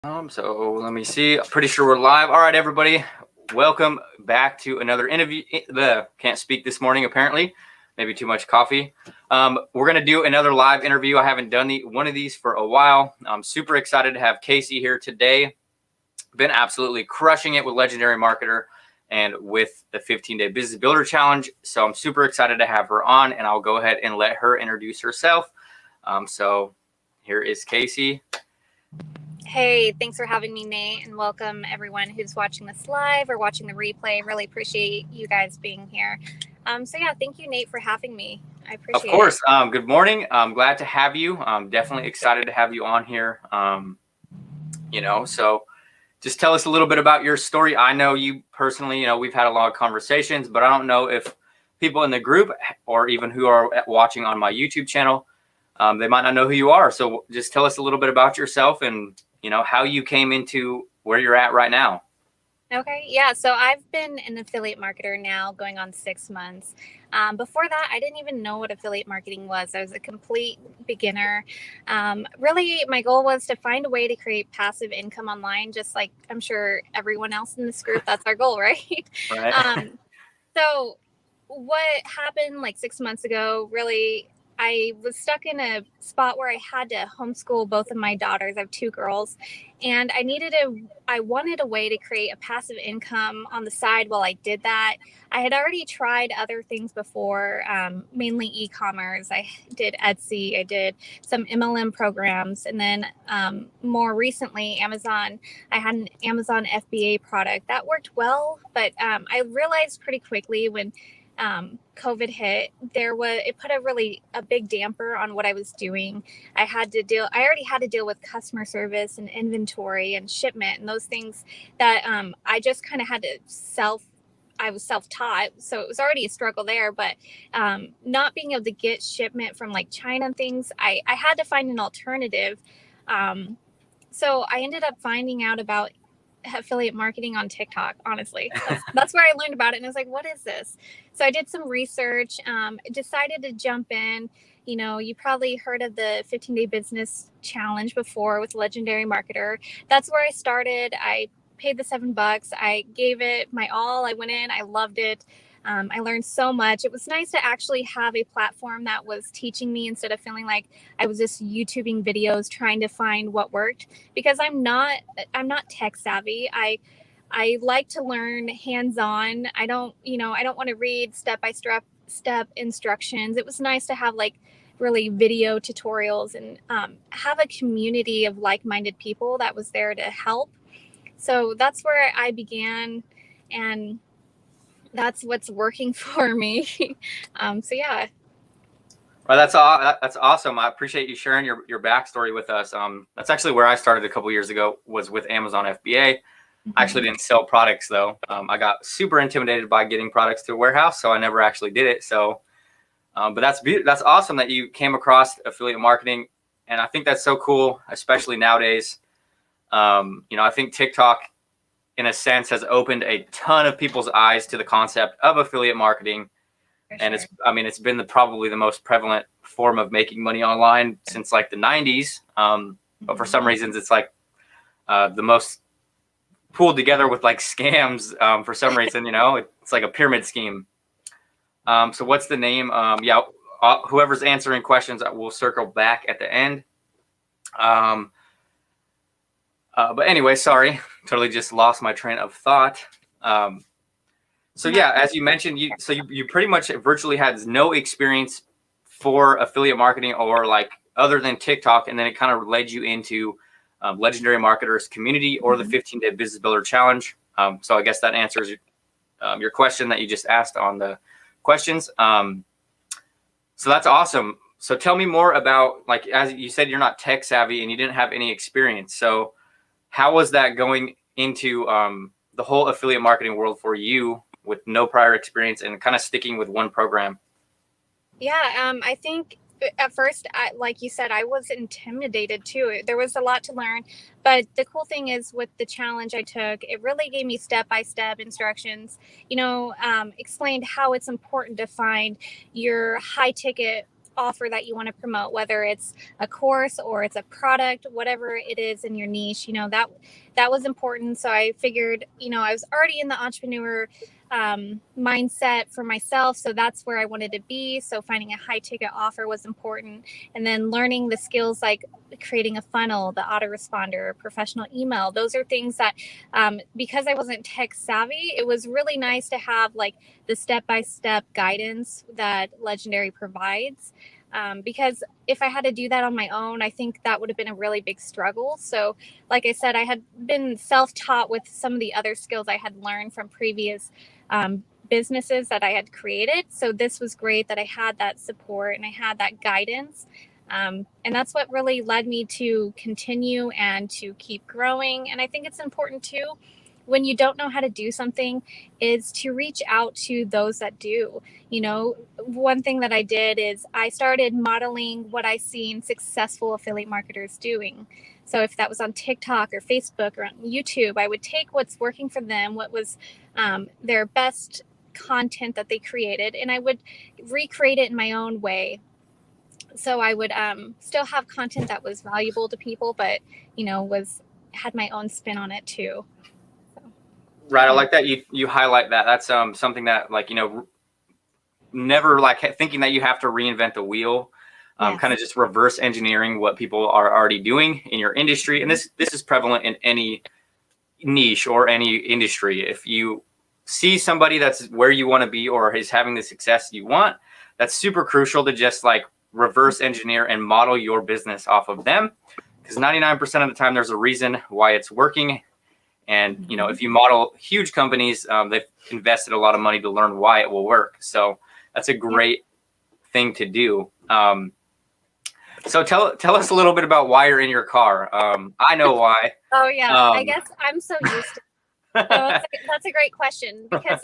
So let me see. I'm pretty sure we're live. All right, everybody. Welcome back to another interview. Can't speak this morning, apparently. Maybe too much coffee. We're going to do another live interview. I haven't done one of these for a while. I'm super excited to have Kasey here today. Been absolutely crushing it with Legendary Marketer and with the 15-Day Business Builder Challenge. So I'm super excited to have her on, and I'll go ahead and let her introduce herself. So here is Kasey. Hey, thanks for having me, Nate, and welcome everyone who's watching this live or watching the replay. Really appreciate you guys being here. Thank you, Nate, for having me. I appreciate it. Of course. Good morning. I'm glad to have you. I'm definitely excited to have you on here. So just tell us a little bit about your story. I know you personally, we've had a lot of conversations, but I don't know if people in the group or even who are watching on my YouTube channel, they might not know who you are. So just tell us a little bit about yourself and, how you came into where you're at right now. Okay, yeah. So I've been an affiliate marketer now going on 6 months. Before that, I didn't even know what affiliate marketing was. I was a complete beginner. Really, my goal was to find a way to create passive income online, just like I'm sure everyone else in this group, that's our goal, right? Right. So what happened like 6 months ago, really, I was stuck in a spot where I had to homeschool both of my daughters. I have 2 girls, and I wanted a way to create a passive income on the side while I did that. I had already tried other things before, mainly e-commerce. I did Etsy, I did some MLM programs, and then more recently, Amazon. I had an Amazon FBA product that worked well, but I realized pretty quickly when COVID hit, it put a big damper on what I was doing. I already had to deal with customer service and inventory and shipment and those things that I just kind of had to I was self-taught, so it was already a struggle there. But not being able to get shipment from like China and things, I had to find an alternative. So I ended up finding out about affiliate marketing on TikTok. Honestly, that's where I learned about it, and I was like, what is this? So I did some research, decided to jump in. You probably heard of the 15-day business challenge before with Legendary Marketer. That's where I started. I paid the $7. I gave it my all. I went in, I loved it. I learned so much. It was nice to actually have a platform that was teaching me instead of feeling like I was just YouTubing videos trying to find what worked, because I'm not tech savvy. I like to learn hands-on. I don't want to read step instructions. It was nice to have like really video tutorials and have a community of like-minded people that was there to help. So that's where I began, and that's what's working for me. Yeah. Well, that's awesome. I appreciate you sharing your backstory with us. That's actually where I started a couple years ago, was with Amazon FBA. Mm-hmm. I actually didn't sell products though. I got super intimidated by getting products to a warehouse, so I never actually did it. So, but that's awesome that you came across affiliate marketing, and I think that's so cool, especially nowadays. I think TikTok, in a sense, has opened a ton of people's eyes to the concept of affiliate marketing. And it's been probably the most prevalent form of making money online since like the 90s. But for some reasons, it's like the most pulled together with like scams for some reason, it's like a pyramid scheme. So what's the name? Whoever's answering questions, we'll circle back at the end. But anyway, sorry, totally just lost my train of thought. So yeah, as you mentioned, you pretty much virtually had no experience for affiliate marketing or like other than TikTok, and then it kind of led you into Legendary Marketers community or the 15-Day Business Builder Challenge. So I guess that answers your question that you just asked on the questions. So that's awesome. So tell me more about, like, as you said, you're not tech savvy and you didn't have any experience. So how was that going into the whole affiliate marketing world for you with no prior experience and kind of sticking with one program? Yeah, I think at first, like you said, I was intimidated too. There was a lot to learn, but the cool thing is with the challenge I took, it really gave me step-by-step instructions, explained how it's important to find your high ticket offer that you want to promote, whether it's a course or it's a product, whatever it is in your niche, that was important. So I figured, I was already in the entrepreneur mindset for myself. So that's where I wanted to be. So finding a high ticket offer was important. And then learning the skills like creating a funnel, the autoresponder, professional email. Those are things that, because I wasn't tech savvy, it was really nice to have like the step-by-step guidance that Legendary provides. Because if I had to do that on my own, I think that would have been a really big struggle. So like I said, I had been self-taught with some of the other skills I had learned from previous businesses that I had created. So this was great that I had that support and I had that guidance. And that's what really led me to continue and to keep growing. And I think it's important too, when you don't know how to do something, is to reach out to those that do. One thing that I did is I started modeling what I seen successful affiliate marketers doing. So if that was on TikTok or Facebook or on YouTube, I would take what's working for them, what was their best content that they created, and I would recreate it in my own way. So I would still have content that was valuable to people, but had my own spin on it too. Right. I like that you highlight that. That's something that, like, never like thinking that you have to reinvent the wheel. Yes. Kind of just reverse engineering what people are already doing in your industry. And this is prevalent in any niche or any industry. If you see somebody that's where you want to be or is having the success you want, that's super crucial to just like reverse engineer and model your business off of them. Because 99% of the time, there's a reason why it's working. And, if you model huge companies, they've invested a lot of money to learn why it will work. So that's a great thing to do. So tell us a little bit about why you're in your car. I know why. Oh, yeah. I guess I'm so used to it. So that's a great question, because,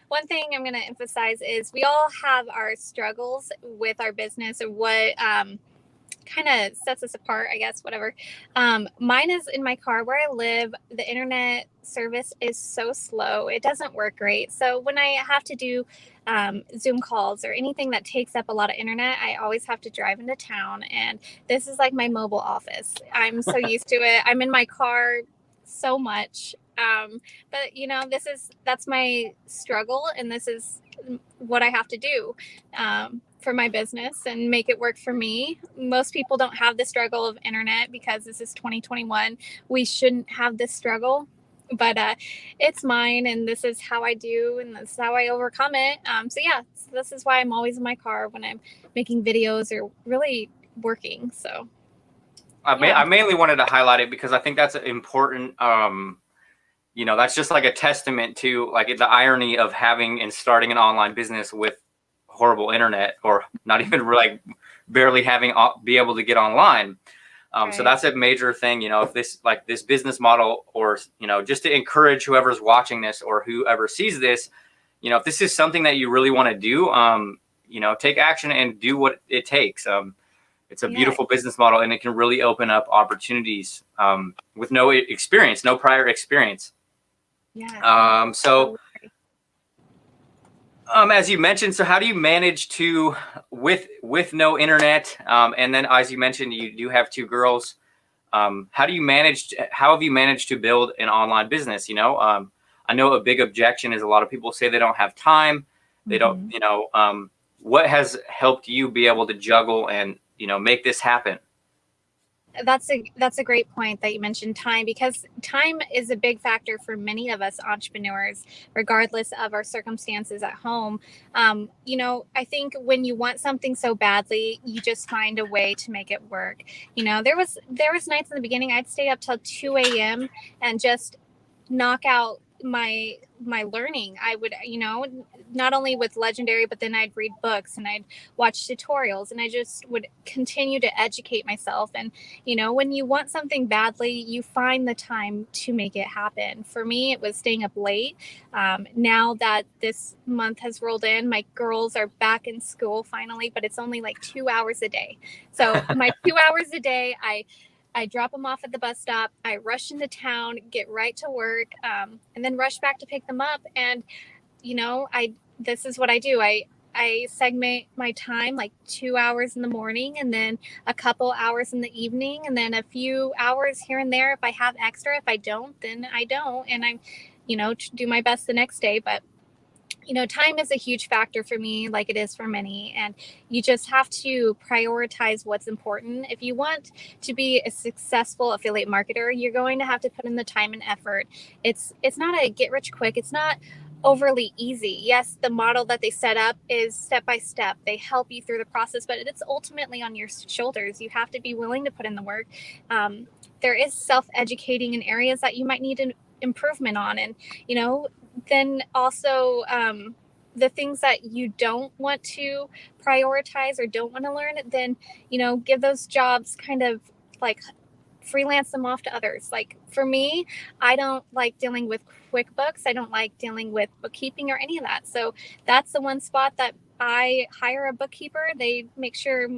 one thing I'm going to emphasize is we all have our struggles with our business, or what kind of sets us apart, I guess, whatever. Mine is in my car where I live. The internet service is so slow. It doesn't work great. So when I have to do Zoom calls or anything that takes up a lot of internet, I always have to drive into town. And this is like my mobile office. I'm so used to it. I'm in my car so much. But that's my struggle. And this is what I have to do. For my business and make it work for me. Most people don't have the struggle of internet because this is 2021. We shouldn't have this struggle, but it's mine, and this is how I do, and this is how I overcome it. So this is why I'm always in my car when I'm making videos or really working. So I mainly wanted to highlight it because I think that's important. That's just like a testament to like the irony of having and starting an online business with horrible internet, or not even like barely be able to get online. Right. So that's a major thing, if this business model, or, just to encourage whoever's watching this or whoever sees this, if this is something that you really want to do, take action and do what it takes. It's a beautiful business model, and it can really open up opportunities with no prior experience. Yeah. As you mentioned, so how do you manage to, with no internet, and then as you mentioned, you do have two girls, how have you managed to build an online business? I know a big objection is a lot of people say they don't have time. They don't, what has helped you be able to juggle and, make this happen? That's a great point that you mentioned time, because time is a big factor for many of us entrepreneurs, regardless of our circumstances at home. I think when you want something so badly, you just find a way to make it work. There was nights in the beginning I'd stay up till 2 a.m. and just knock out my learning. I would, not only with Legendary, but then I'd read books and I'd watch tutorials, and I just would continue to educate myself. And, when you want something badly, you find the time to make it happen. For me, it was staying up late. Now that this month has rolled in, my girls are back in school finally, but it's only like 2 hours a day. So my 2 hours a day, I drop them off at the bus stop. I rush into town, get right to work, and then rush back to pick them up. And, this is what I do. I I segment my time like 2 hours in the morning and then a couple hours in the evening and then a few hours here and there if I have extra. If I don't, then I don't. And I'm, do my best the next day. But time is a huge factor for me, like it is for many. And you just have to prioritize what's important. If you want to be a successful affiliate marketer, you're going to have to put in the time and effort. It's not a get rich quick. It's not overly easy. Yes, the model that they set up is step by step. They help you through the process, but it's ultimately on your shoulders. You have to be willing to put in the work. There is self-educating in areas that you might need an improvement on. And, then also the things that you don't want to prioritize or don't want to learn, then, give those jobs kind of like freelance them off to others. Like for me, I don't like dealing with QuickBooks. I don't like dealing with bookkeeping or any of that. So that's the one spot that I hire a bookkeeper. They make sure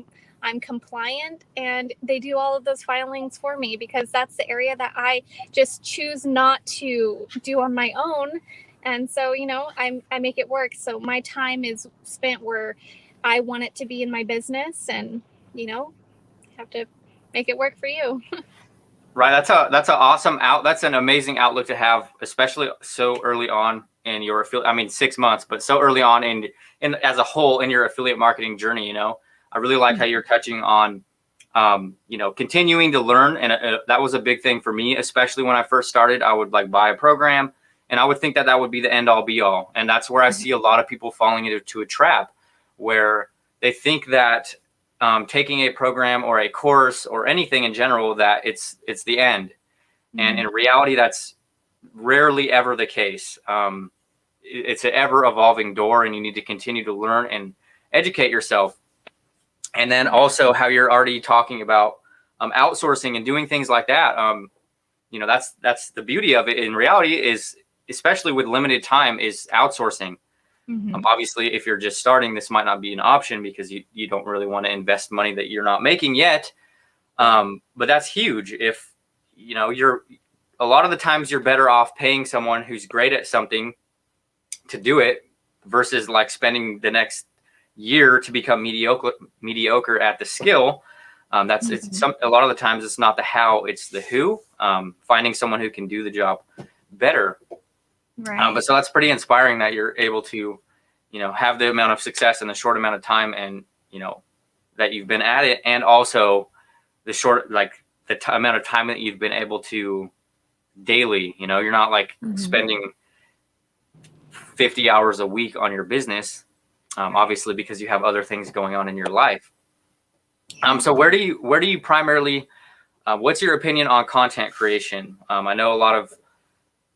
I'm compliant and they do all of those filings for me because that's the area that I just choose not to do on my own. And so, I make it work. So my time is spent where I want it to be in my business and, have to make it work for you. Right. That's that's an amazing outlook to have, especially so early on in your affiliate. I mean, 6 months, but so early on in as a whole in your affiliate marketing journey. I really like how you're touching on, continuing to learn, and that was a big thing for me, especially when I first started. I would like buy a program, and I would think that would be the end all be all, and that's where I see a lot of people falling into a trap where they think that taking a program or a course or anything in general, that it's the end. And in reality, that's rarely ever the case. It's an ever evolving door, and you need to continue to learn and educate yourself. And then also how you're already talking about outsourcing and doing things like that. That's the beauty of it in reality, is especially with limited time, is outsourcing. Obviously, if you're just starting, this might not be an option because you don't really want to invest money that you're not making yet. But that's huge. If you're a lot of the times you're better off paying someone who's great at something to do it versus like spending the next year to become mediocre at the skill. A lot of the times it's not the how, it's the who. Finding someone who can do the job better. Right. But so that's pretty inspiring that you're able to, have the amount of success in the short amount of time, and that you've been at it, and also the short, like the amount of time that you've been able to daily. You're not like spending 50 hours a week on your business, obviously, because you have other things going on in your life. So where do you primarily? What's your opinion on content creation? I know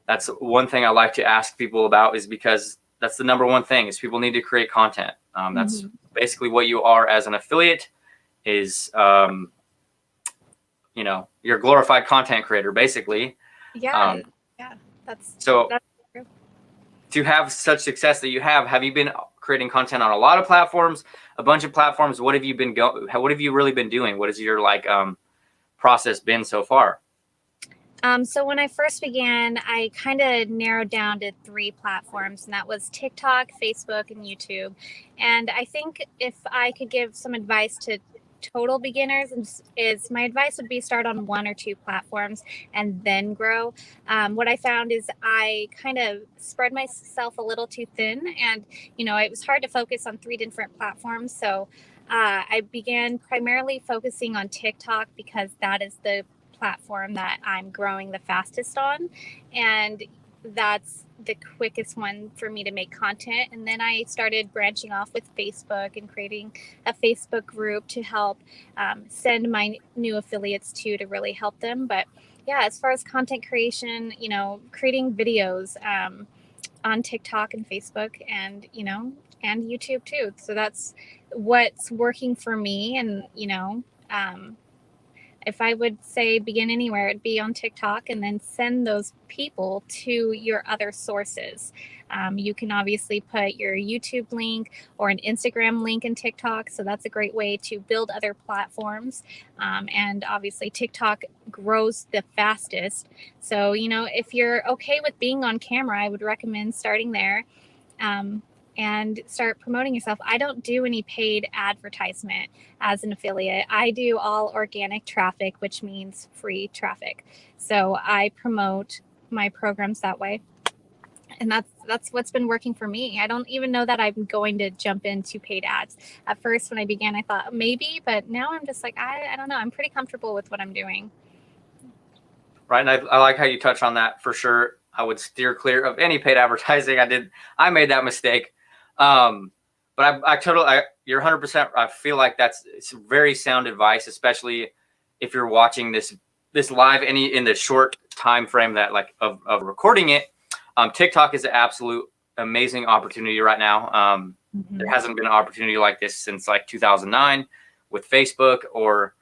that's one thing I like to ask people about, is because that's the number one thing, is people need to create content. That's basically what you are as an affiliate, is, you're a glorified content creator, basically. Yeah. That's true. To have such success that you have you been creating content on a lot of platforms, a bunch of platforms? What have you been what have you really been doing? What has your process been so far? So when I first began, I kind of narrowed down to 3 platforms, and that was TikTok, Facebook, and YouTube. And I think if I could give some advice to total beginners, is my advice would be start on 1 or 2 platforms and then grow. What I found is I kind of spread myself a little too thin, and it was hard to focus on 3 different platforms. So I began primarily focusing on TikTok because that is the platform that I'm growing the fastest on, and that's the quickest one for me to make content. And then I started branching off with Facebook and creating a Facebook group to help send my new affiliates to really help them. But yeah, as far as content creation, creating videos on TikTok and Facebook, and and YouTube too. So that's what's working for me. And if I would say begin anywhere, it'd be on TikTok, and then send those people to your other sources. You can obviously put your YouTube link or an Instagram link in TikTok. So that's a great way to build other platforms. And obviously TikTok grows the fastest. So, if you're okay with being on camera, I would recommend starting there. and start promoting yourself. I don't do any paid advertisement as an affiliate. I do all organic traffic, which means free traffic. So I promote my programs that way. And that's what's been working for me. I don't even know that I'm going to jump into paid ads. At first, when I began, I thought maybe, but now I'm just like, I don't know. I'm pretty comfortable with what I'm doing. Right. And I like how you touch on that for sure. I would steer clear of any paid advertising. I made that mistake. But you're 100%. I feel like it's very sound advice, especially if you're watching this live in the short time frame that of recording it. TikTok is an absolute amazing opportunity right now. There hasn't been an opportunity like this since 2009 with Facebook, or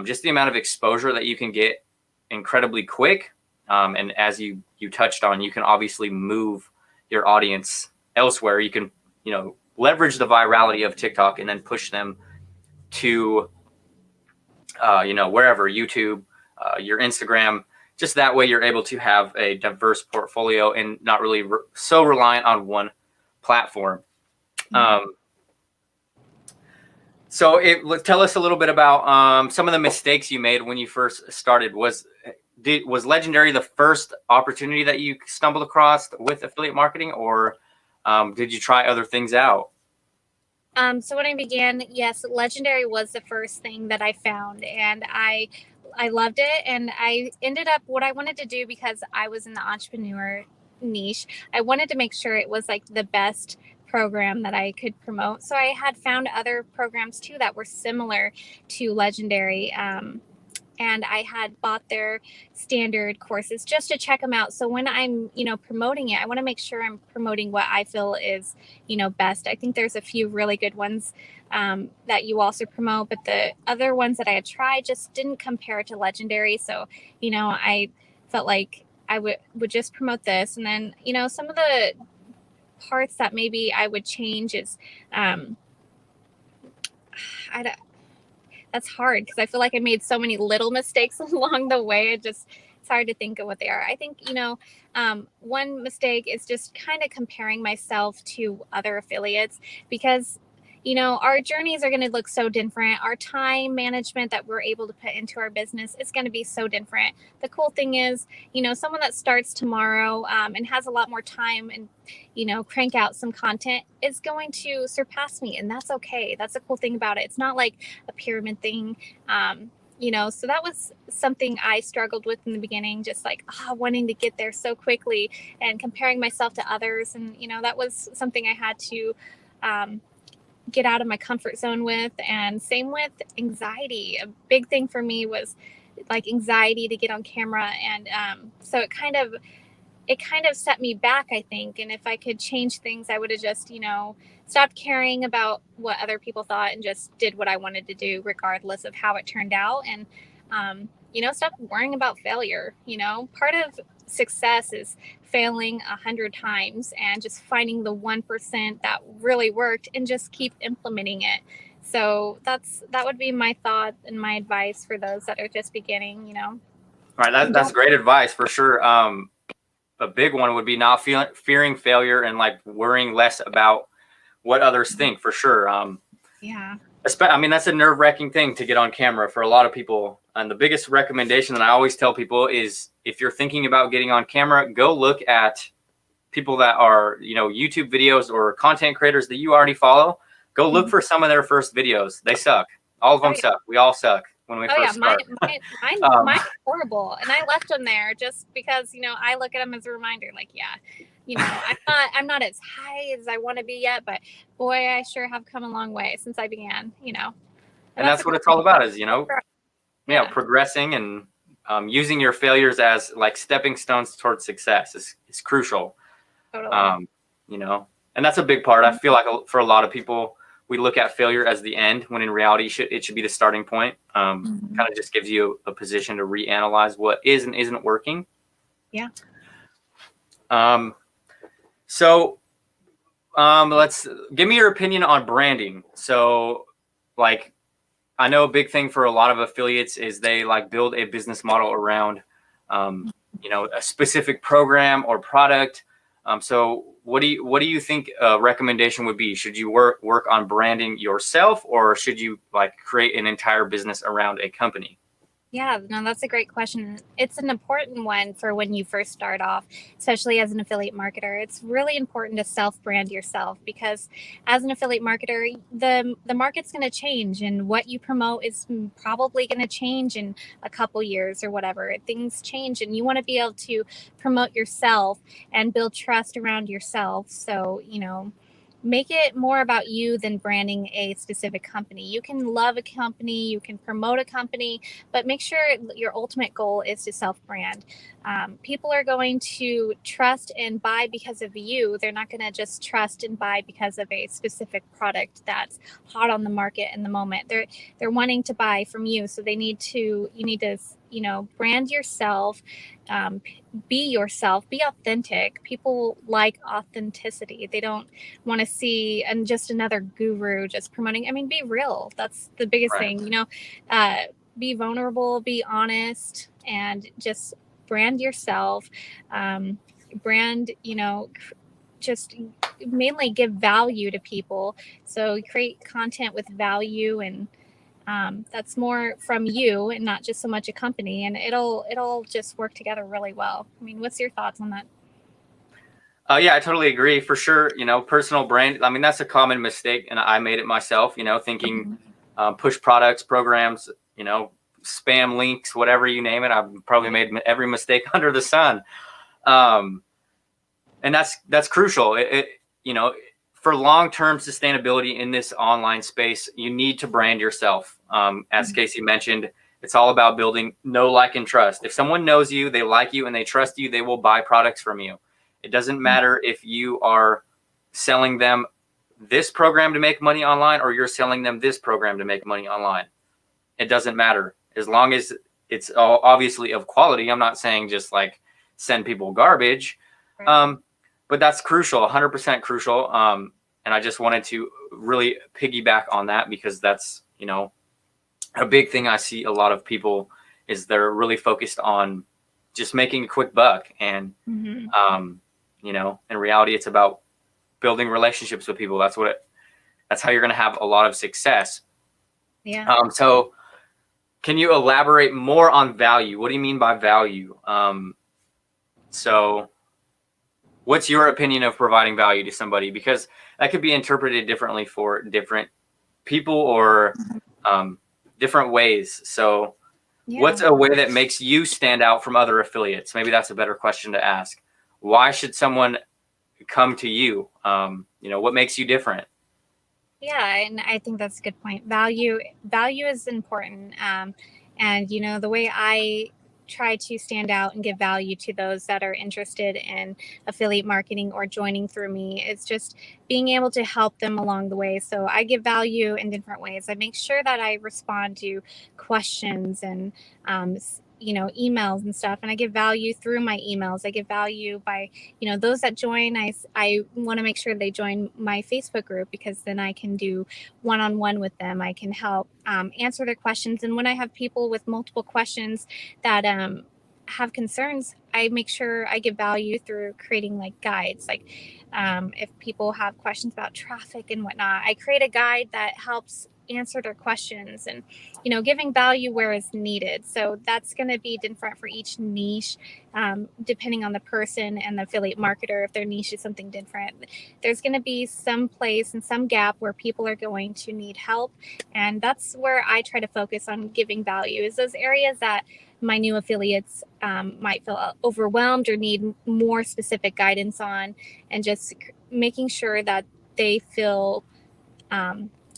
just the amount of exposure that you can get incredibly quick. And as you touched on, you can obviously move your audience elsewhere. You can, leverage the virality of TikTok and then push them to, wherever, YouTube, your Instagram. Just that way you're able to have a diverse portfolio and not really so reliant on one platform. So tell us a little bit about some of the mistakes you made when you first started. Was Legendary the first opportunity that you stumbled across with affiliate marketing, or did you try other things out? So when I began, yes, Legendary was the first thing that I found, and I loved it. And I ended up, what I wanted to do, because I was in the entrepreneur niche, I wanted to make sure it was the best program that I could promote. So I had found other programs too that were similar to Legendary. And I had bought their standard courses just to check them out. So when I'm, promoting it, I want to make sure I'm promoting what I feel is, best. I think there's a few really good ones that you also promote, but the other ones that I had tried just didn't compare to Legendary. So, I felt like I would just promote this. And then, some of the parts that maybe I would change is, that's hard because I feel like I made so many little mistakes along the way. It's hard to think of what they are. I think, one mistake is just kind of comparing myself to other affiliates, because our journeys are going to look so different. Our time management that we're able to put into our business is going to be so different. The cool thing is, someone that starts tomorrow and has a lot more time and, crank out some content is going to surpass me. And that's okay. That's the cool thing about it. It's not like a pyramid thing. So that was something I struggled with in the beginning, just wanting to get there so quickly and comparing myself to others. And, that was something I had to, get out of my comfort zone with. And same with anxiety. A big thing for me was anxiety to get on camera. And so it kind of set me back, I think. And if I could change things, I would have just, stopped caring about what other people thought and just did what I wanted to do, regardless of how it turned out. And, stop worrying about failure. Part of success is failing 100 times and just finding the 1% that really worked and just keep implementing it. So that would be my thought and my advice for those that are just beginning. All right, that's great advice for sure. A big one would be not fearing failure and worrying less about what others think, for sure. Yeah. I mean, that's a nerve-wracking thing to get on camera for a lot of people. And the biggest recommendation that I always tell people is, if you're thinking about getting on camera, go look at people that are, YouTube videos or content creators that you already follow. Go look for some of their first videos. They suck. All of them suck. We all suck when we first start. Mine's horrible. And I left them there just because, I look at them as a reminder, I'm not as high as I want to be yet, but boy, I sure have come a long way since I began, And that's what it's all about is, progressing and using your failures as stepping stones towards success is crucial. Totally. And that's a big part. I feel like for a lot of people, we look at failure as the end, when in reality it should be the starting point. Kind of just gives you a position to reanalyze what is and isn't working. Yeah. So let's give me your opinion on branding. So I know a big thing for a lot of affiliates is they build a business model around, a specific program or product. So what do you think a recommendation would be? Should you work on branding yourself, or should you like create an entire business around a company? Yeah, no, that's a great question. It's an important one for when you first start off, especially as an affiliate marketer. It's really important to self-brand yourself, because as an affiliate marketer, the market's going to change, and what you promote is probably going to change in a couple years or whatever. Things change, and you want to be able to promote yourself and build trust around yourself. So, make it more about you than branding a specific company. You can love a company, you can promote a company, but make sure your ultimate goal is to self-brand. People are going to trust and buy because of you. They're not going to just trust and buy because of a specific product that's hot on the market in the moment. They're wanting to buy from you, so you need to brand yourself. Be yourself, be authentic. People like authenticity. They don't want to see and just another guru just promoting. I mean, be real. That's the biggest Right. thing, be vulnerable, be honest, and just brand yourself. Brand, just mainly give value to people. So create content with value, and that's more from you and not just so much a company, and it'll just work together really well. I mean, what's your thoughts on that? Yeah, I totally agree for sure. Personal brand. I mean, that's a common mistake, and I made it myself. Thinking push products, programs, spam links, whatever you name it. I've probably made every mistake under the sun, and that's crucial. For long-term sustainability in this online space, you need to brand yourself. As Kasey mentioned, it's all about building know, like, and trust. If someone knows you, they like you, and they trust you, they will buy products from you. It doesn't matter if you are selling them this program to make money online, or you're selling them this program to make money online. It doesn't matter, as long as it's obviously of quality. I'm not saying just like send people garbage. Right. But that's crucial, 100% crucial. And I just wanted to really piggyback on that, because that's, a big thing I see a lot of people is they're really focused on just making a quick buck. And, in reality, it's about building relationships with people. That's how you're going to have a lot of success. Yeah. So can you elaborate more on value? What do you mean by value? So what's your opinion of providing value to somebody? Because that could be interpreted differently for different people, or different ways. So what's a way that makes you stand out from other affiliates? Maybe that's a better question to ask. Why should someone come to you? What makes you different? Yeah, and I think that's a good point. Value is important. And the way I try to stand out and give value to those that are interested in affiliate marketing or joining through me is just being able to help them along the way. So I give value in different ways. I make sure that I respond to questions and emails and stuff, and I give value through my emails. I give value by those that join. I want to make sure they join my Facebook group, because then I can do one-on-one with them. I can help answer their questions, and when I have people with multiple questions that have concerns, I make sure I give value through creating like guides. Like if people have questions about traffic and whatnot, I create a guide that helps answer their questions, and giving value where is needed. So that's going to be different for each niche, depending on the person and the affiliate marketer. If their niche is something different, there's going to be some place and some gap where people are going to need help, and that's where I try to focus on giving value, is those areas that my new affiliates might feel overwhelmed or need more specific guidance on, and just making sure that they feel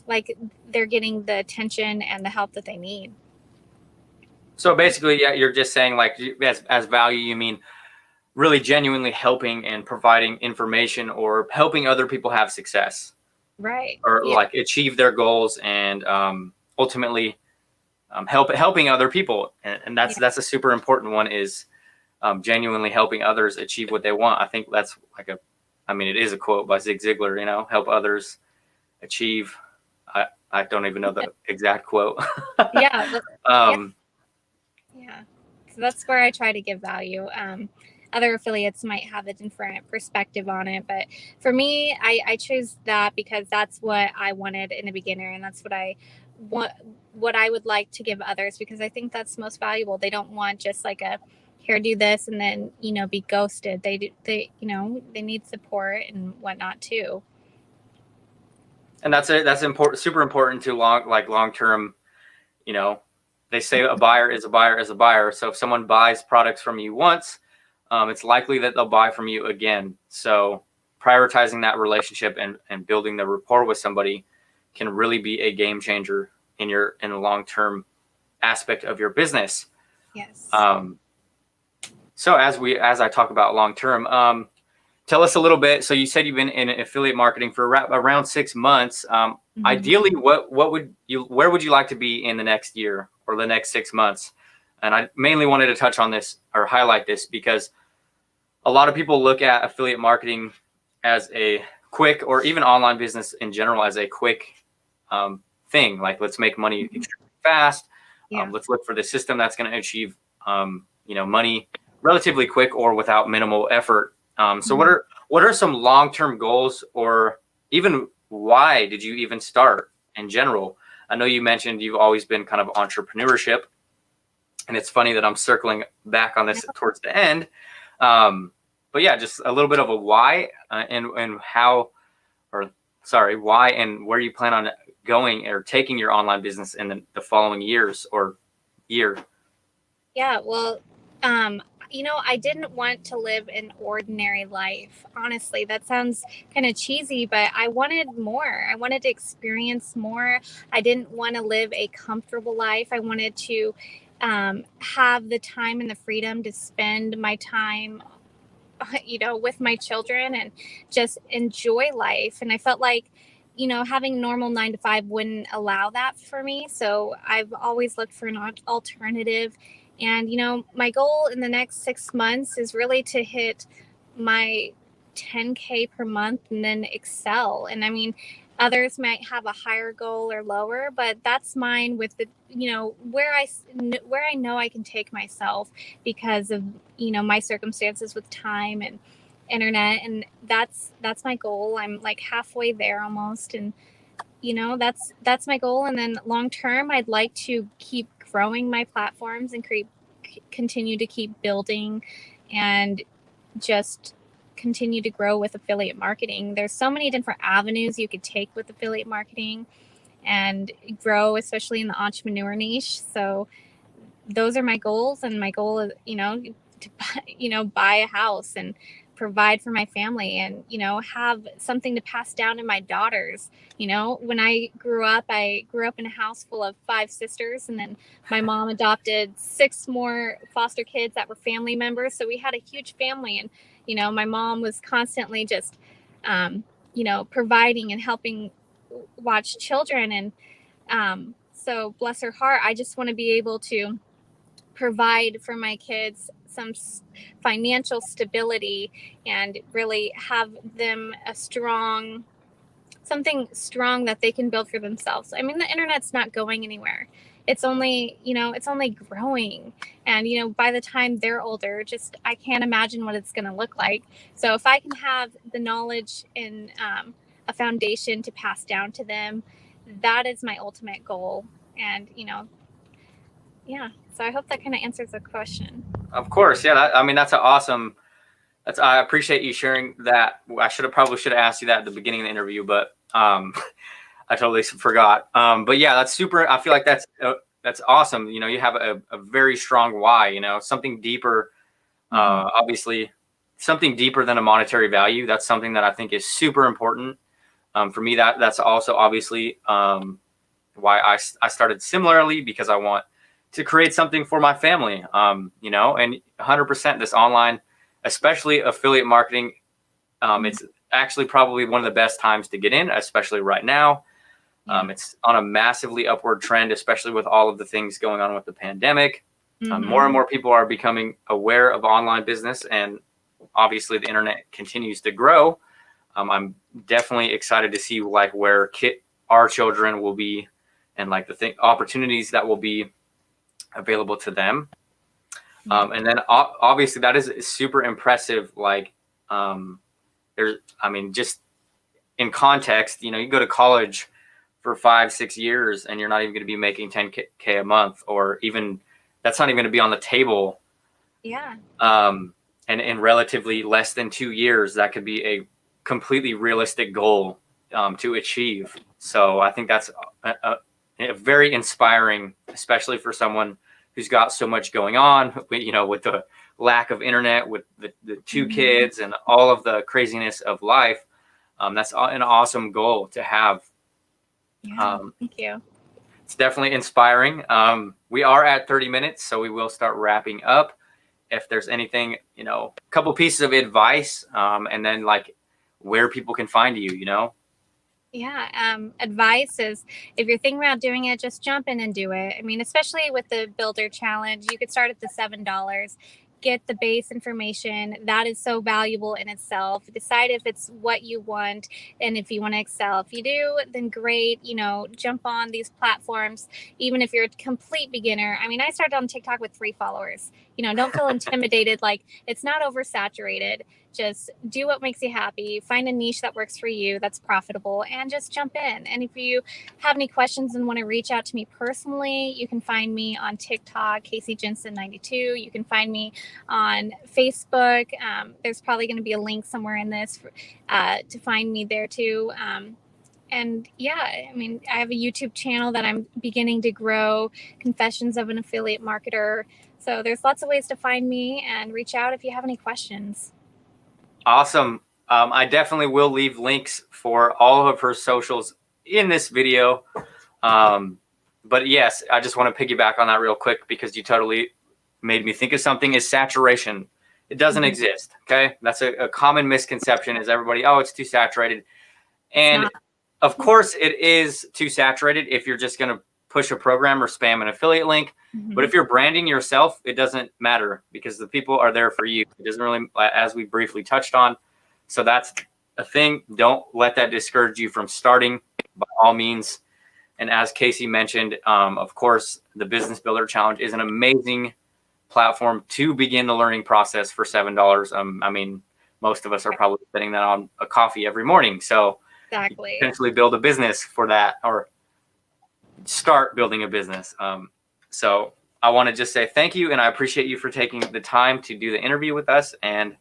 like they're getting the attention and the help that they need. So basically, yeah, you're just saying, like, as value, you mean really genuinely helping and providing information, or helping other people have success, right? Or like achieve their goals, and ultimately helping other people. And that's a super important one, is genuinely helping others achieve what they want. I think that's it is a quote by Zig Ziglar, help others achieve. I don't even know the exact quote. Yeah. So that's where I try to give value. other affiliates might have a different perspective on it. But for me, I chose that because that's what I wanted in the beginning, and that's what I want, what I would like to give others, because I think that's most valuable. They don't want just like a, here, do this, and then, you know, be ghosted. They you know, they need support and whatnot too. And that's important, super important to long term. You know, they say a buyer is a buyer is a buyer. So if someone buys products from you once, it's likely that they'll buy from you again. So prioritizing that relationship and building the rapport with somebody can really be a game changer in a long term aspect of your business. Yes. So as I talk about long term, tell us a little bit. So you said you've been in affiliate marketing for around 6 months. Ideally, where would you like to be in the next year or the next 6 months? And I mainly wanted to touch on this or highlight this because a lot of people look at affiliate marketing as a quick, or even online business in general, as a quick thing. Like, let's make money extremely fast. Yeah. Let's look for the system that's going to achieve money relatively quick or without minimal effort. So what are some long-term goals, or even why did you even start in general? I know you mentioned you've always been kind of entrepreneurship, and it's funny that I'm circling back on this towards the end. But yeah, just a little bit of a why and how, or sorry, why and where you plan on going or taking your online business in the following years or year. Yeah, well, you know, I didn't want to live an ordinary life. Honestly, that sounds kind of cheesy, but I wanted more. I wanted to experience more. I didn't want to live a comfortable life. I wanted to have the time and the freedom to spend my time, you know, with my children and just enjoy life. And I felt like, you know, having normal 9 to 5 wouldn't allow that for me. So I've always looked for an alternative. And, you know, my goal in the next 6 months is really to hit my 10K per month and then excel. And I mean, others might have a higher goal or lower, but that's mine, with the, you know, where I know I can take myself because of, you know, my circumstances with time and internet. And that's my goal. I'm like halfway there almost. And, you know, that's my goal. And then long term, I'd like to keep growing my platforms and continue to keep building and just continue to grow with affiliate marketing. There's so many different avenues you could take with affiliate marketing and grow, especially in the entrepreneur niche. So those are my goals. And my goal is, you know, to, you know, buy a house and provide for my family and, you know, have something to pass down to my daughters. You know, when I grew up in a house full of 5 sisters, and then my mom adopted 6 more foster kids that were family members. So we had a huge family, and, you know, my mom was constantly just, you know, providing and helping watch children. And so bless her heart, I just want to be able to provide for my kids some financial stability and really have them something strong that they can build for themselves. I mean, the internet's not going anywhere. It's only, you know, it's only growing. And, you know, by the time they're older, just, I can't imagine what it's going to look like. So if I can have the knowledge and a foundation to pass down to them, that is my ultimate goal. And, you know, yeah. So I hope that kind of answers the question. Of course. Yeah. I mean, that's an awesome. I appreciate you sharing that. I probably should have asked you that at the beginning of the interview, but I totally forgot. But yeah, that's super. I feel like that's awesome. You know, you have a very strong why, you know, something deeper, obviously something deeper than a monetary value. That's something that I think is super important. For me, that's also obviously why I started similarly, because I want to create something for my family, you know, and 100% this online, especially affiliate marketing. It's actually probably one of the best times to get in, especially right now. It's on a massively upward trend, especially with all of the things going on with the pandemic. More and more people are becoming aware of online business, and obviously the internet continues to grow. I'm definitely excited to see like where our children will be, and like the opportunities that will be available to them. And then obviously that is super impressive. Like, just in context, you go to college for 5-6 years and you're not even going to be making 10K a month, or even that's not even going to be on the table. Yeah. And in relatively less than 2 years, that could be a completely realistic goal to achieve. So I think that's a very inspiring, especially for someone who's got so much going on, with the lack of internet, with the 2 kids and all of the craziness of life. That's an awesome goal to have. Yeah, thank you. It's definitely inspiring. We are at 30 minutes, so we will start wrapping up. If there's anything, a couple pieces of advice, and then like where people can find you, Yeah. Advice is, if you're thinking about doing it, just jump in and do it. I mean, especially with the builder challenge, you could start at the $7. Get the base information. That is so valuable in itself. Decide if it's what you want and if you want to excel. If you do, then great. Jump on these platforms, even if you're a complete beginner. I mean, I started on TikTok with 3 followers. Don't feel intimidated. Like, it's not oversaturated. Just do what makes you happy. Find a niche that works for you, that's profitable, and just jump in. And if you have any questions and want to reach out to me personally, you can find me on TikTok, Kasey Jensen 92. You can find me on Facebook. There's probably going to be a link somewhere in this to find me there too. And yeah, I mean, I have a YouTube channel that I'm beginning to grow, Confessions of an Affiliate Marketer. So there's lots of ways to find me, and reach out if you have any questions. Awesome. I definitely will leave links for all of her socials in this video. But yes, I just want to piggyback on that real quick, because you totally made me think of something. Is saturation. It doesn't exist. Okay. That's a common misconception, is everybody, oh, it's too saturated. And of course it is too saturated if you're just going to push a program or spam an affiliate link. But if you're branding yourself, it doesn't matter, because the people are there for you. It doesn't really, as we briefly touched on. So that's a thing. Don't let that discourage you from starting, by all means. And as Kasey mentioned, of course, the Business Builder Challenge is an amazing platform to begin the learning process for $7. I mean, most of us are probably spending that on a coffee every morning. So exactly, potentially build a business for that, or start building a business. So I want to just say thank you, and I appreciate you for taking the time to do the interview with us. And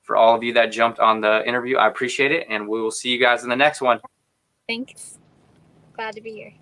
for all of you that jumped on the interview, I appreciate it, and we will see you guys in the next one. Thanks. Glad to be here.